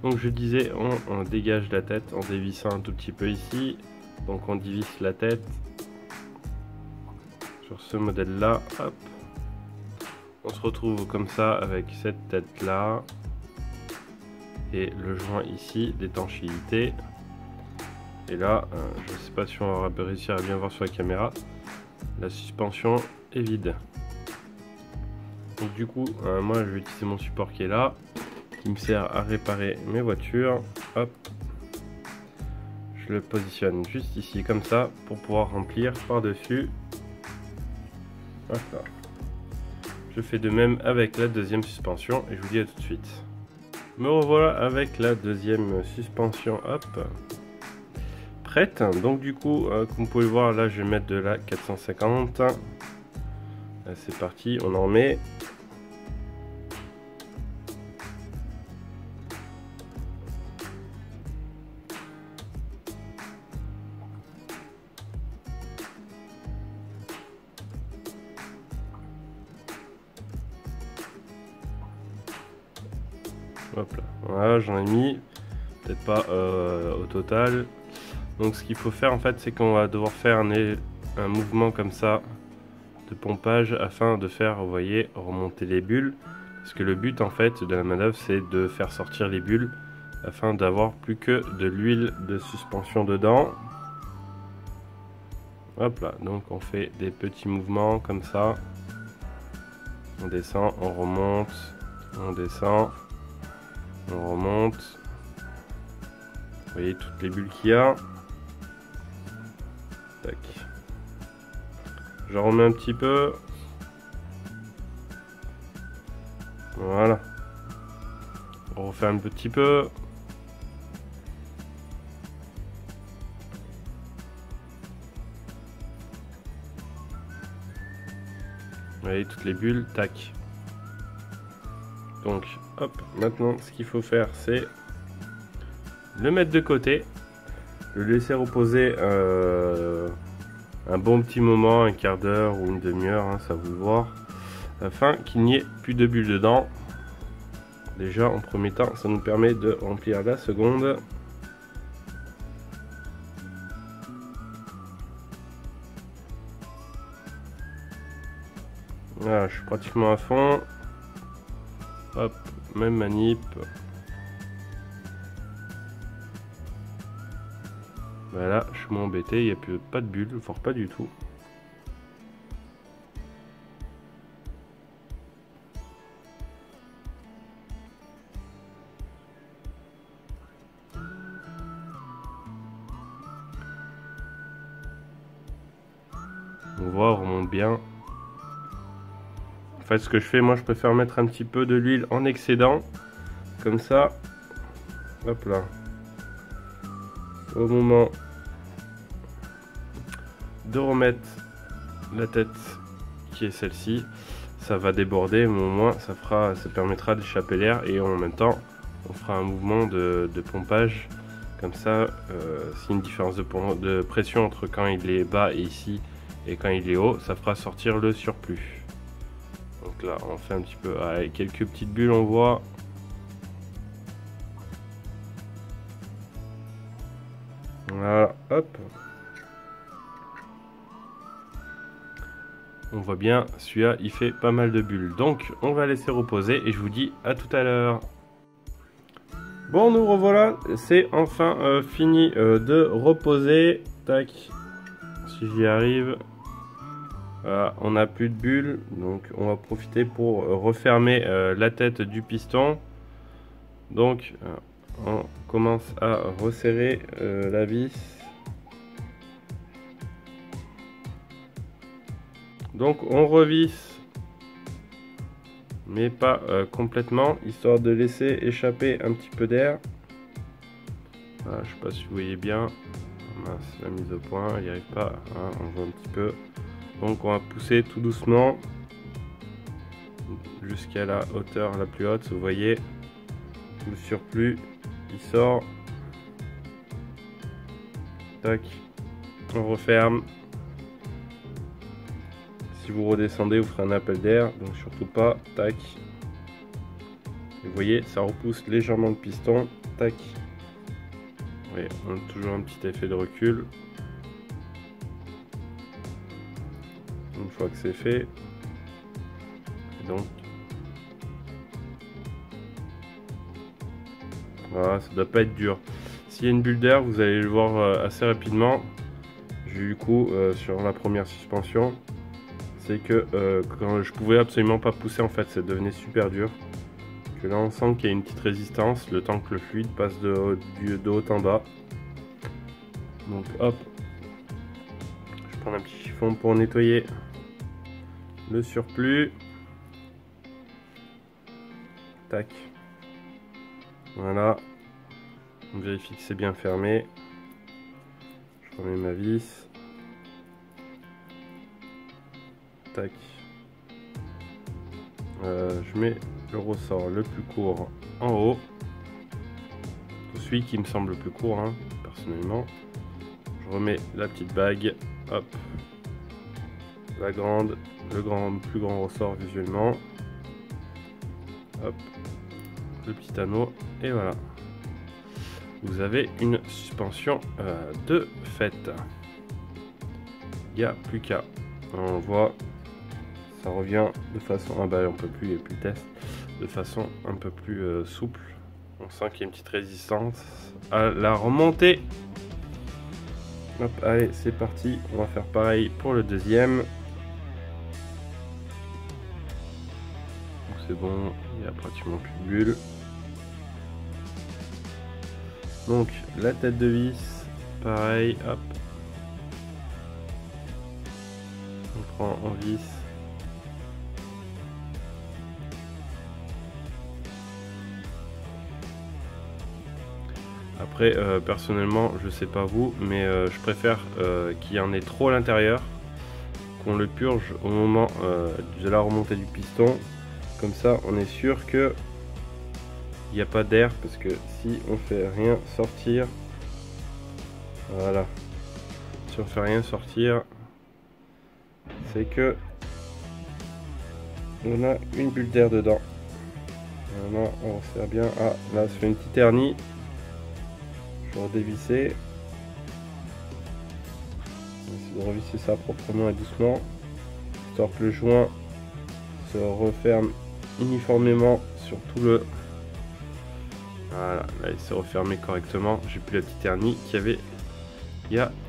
Donc je disais, on dégage la tête en dévissant un tout petit peu ici. Donc on divise la tête sur ce modèle là, hop. On se retrouve comme ça avec cette tête là et le joint ici d'étanchéité. Et là, je ne sais pas si on va réussir à bien voir sur la caméra, la suspension est vide. Donc du coup, moi je vais utiliser mon support qui est là, qui me sert à réparer mes voitures. Hop, je le positionne juste ici comme ça pour pouvoir remplir par dessus. Voilà. Je fais de même avec la deuxième suspension et je vous dis à tout de suite. Me revoilà avec la deuxième suspension, hop, prête. Donc du coup, comme vous pouvez le voir, là je vais mettre de la 450. Là, c'est parti, on en met. Hop là, voilà, j'en ai mis, peut-être pas au total. Donc ce qu'il faut faire en fait, c'est qu'on va devoir faire un mouvement comme ça de pompage afin de faire, vous voyez, remonter les bulles. Parce que le but en fait de la manœuvre, c'est de faire sortir les bulles afin d'avoir plus que de l'huile de suspension dedans. Hop là, donc on fait des petits mouvements comme ça. On descend, on remonte, on descend. On remonte. Vous voyez toutes les bulles qu'il y a. Tac. Je remets un petit peu. Voilà. On refait un petit peu. Vous voyez toutes les bulles. Tac. Donc, hop, maintenant ce qu'il faut faire, c'est le mettre de côté, le laisser reposer un bon petit moment, un quart d'heure ou une demi-heure, hein, ça vous le voir, afin qu'il n'y ait plus de bulles dedans. Déjà, en premier temps, ça nous permet de remplir la seconde. Voilà, je suis pratiquement à fond. Hop, même manip. Voilà, je suis moins embêté, il n'y a plus pas de bulles, voire pas du tout. On voit, on remonte bien. En fait, ce que je fais, moi, je préfère mettre un petit peu de l'huile en excédent, comme ça. Hop là. Au moment de remettre la tête, qui est celle-ci, ça va déborder, mais au moins, ça permettra d'échapper l'air et en même temps, on fera un mouvement de pompage. Comme ça, s'il y a une différence de pression entre quand il est bas et ici et quand il est haut, ça fera sortir le surplus. Donc là, on fait un petit peu avec quelques petites bulles, on voit. Voilà, hop. On voit bien, celui-là, il fait pas mal de bulles. Donc, on va laisser reposer et je vous dis à tout à l'heure. Bon, nous revoilà, c'est enfin fini de reposer. Tac, si j'y arrive. Voilà, on n'a plus de bulles, donc on va profiter pour refermer la tête du piston. Donc on commence à resserrer la vis. Donc on revisse, mais pas complètement, histoire de laisser échapper un petit peu d'air. Voilà, je sais pas si vous voyez bien. Mince, la mise au point, il n'y arrive pas, hein, on voit un petit peu. Donc on va pousser tout doucement jusqu'à la hauteur la plus haute. Vous voyez, tout le surplus il sort. Tac, on referme. Si vous redescendez, vous ferez un appel d'air, donc surtout pas. Tac. Vous voyez, ça repousse légèrement le piston. Tac. Oui, on a toujours un petit effet de recul. Une fois que c'est fait. Et donc. Voilà, ça doit pas être dur. S'il y a une bulle d'air, vous allez le voir assez rapidement. J'ai eu le coup sur la première suspension. C'est que quand je pouvais absolument pas pousser, en fait, ça devenait super dur. Que là, on sent qu'il y a une petite résistance le temps que le fluide passe de haut en bas. Donc hop, je prends un petit chiffon pour nettoyer le surplus. Tac. Voilà. On vérifie que c'est bien fermé. Je remets ma vis. Tac. Je mets le ressort le plus court en haut. Celui qui me semble le plus court, hein, personnellement. Je remets la petite bague. Hop. La grande. Le plus grand ressort visuellement. Hop. Le petit anneau. Et voilà. Vous avez une suspension de fait. Il n'y a plus qu'à. On voit. Ça revient de façon, ah bah on peut plus, il n'y a plus de test, de façon un peu plus souple. On sent qu'il y a une petite résistance à la remontée. Hop, allez, c'est parti. On va faire pareil pour le deuxième. Donc c'est bon, il n'y a pratiquement plus de bulles. Donc la tête de vis, pareil, hop. On prend en vis. Après, personnellement, je sais pas vous, mais je préfère qu'il y en ait trop à l'intérieur, qu'on le purge au moment de la remontée du piston. Comme ça, on est sûr que il n'y a pas d'air, parce que si on fait rien sortir, voilà, si on fait rien sortir, c'est que on a une bulle d'air dedans. Voilà, on resserre bien. Ah, là, ça fait une petite hernie. Je vais redévisser. On va essayer de revisser ça proprement et doucement, histoire que le joint se referme uniformément sur tout le. Voilà, là il s'est refermé correctement. J'ai plus la petite hernie qu'il y avait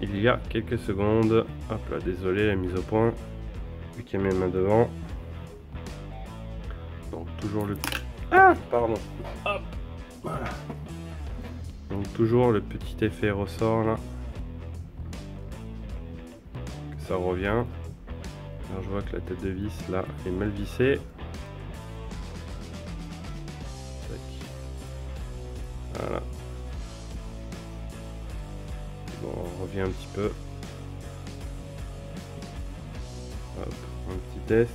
il y a quelques secondes. Hop là, désolé, la mise au point. Vu qu'il y a mes mains devant. Donc toujours le. Ah, pardon. Hop. Voilà. Donc toujours le petit effet ressort là. Ça revient. Alors je vois que la tête de vis là est mal vissée. Voilà. Bon, on revient un petit peu. Hop, un petit test.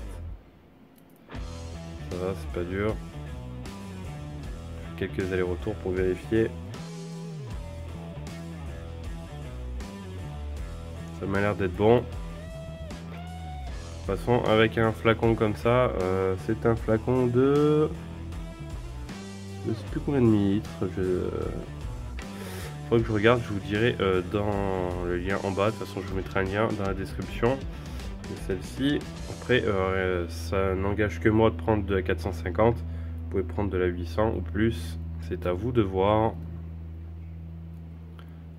Ça va, c'est pas dur. Je fais quelques allers-retours pour vérifier. Ça m'a l'air d'être bon. De toute façon, avec un flacon comme ça, c'est un flacon de... Je sais plus combien de millilitres. Faudrait que je regarde, je vous dirai dans le lien en bas. De toute façon, je vous mettrai un lien dans la description de celle-ci. Après, ça n'engage que moi de prendre de la 450. Vous pouvez prendre de la 800 ou plus. C'est à vous de voir.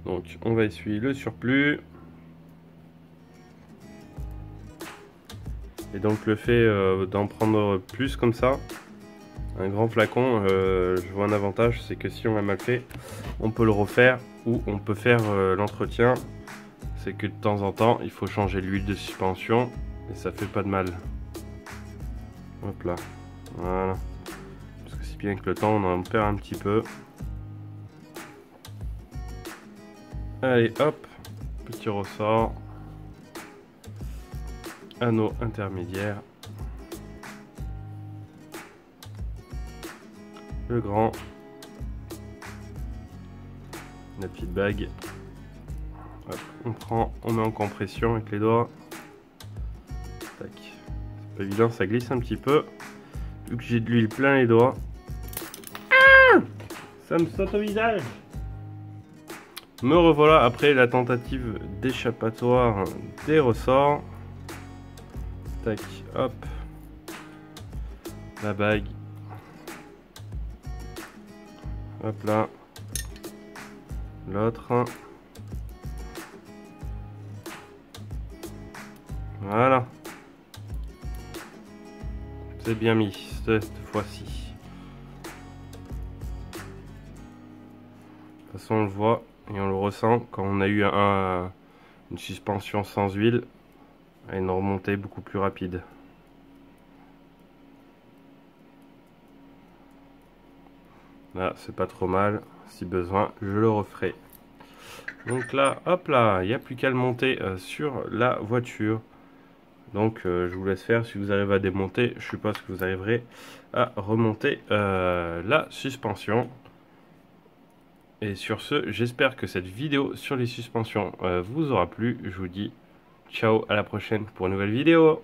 Donc, on va essuyer le surplus. Et donc, le fait d'en prendre plus comme ça, un grand flacon, je vois un avantage, c'est que si on a mal fait, on peut le refaire ou on peut faire l'entretien. C'est que de temps en temps, il faut changer l'huile de suspension et ça fait pas de mal. Hop là, voilà. Parce que si bien que le temps, on en perd un petit peu. Allez, hop, petit ressort. Anneau intermédiaire. Le grand. La petite bague. Hop, on prend, on met en compression avec les doigts. Tac. C'est pas évident, ça glisse un petit peu. Vu que j'ai de l'huile plein les doigts. Ah, Ça me saute au visage. Me revoilà après la tentative d'échappatoire des ressorts. Tac, hop. La bague. Hop là. L'autre. Voilà. C'est bien mis cette fois-ci. De toute façon, on le voit et on le ressent quand on a eu une suspension sans huile à une remontée beaucoup plus rapide. Là, c'est pas trop mal. Si besoin, je le referai. Donc là, hop là, il n'y a plus qu'à le monter sur la voiture. Donc je vous laisse faire. Si vous arrivez à démonter, je suppose que vous arriverez à remonter la suspension. Et sur ce, j'espère que cette vidéo sur les suspensions vous aura plu. Je vous dis ciao, à la prochaine pour une nouvelle vidéo.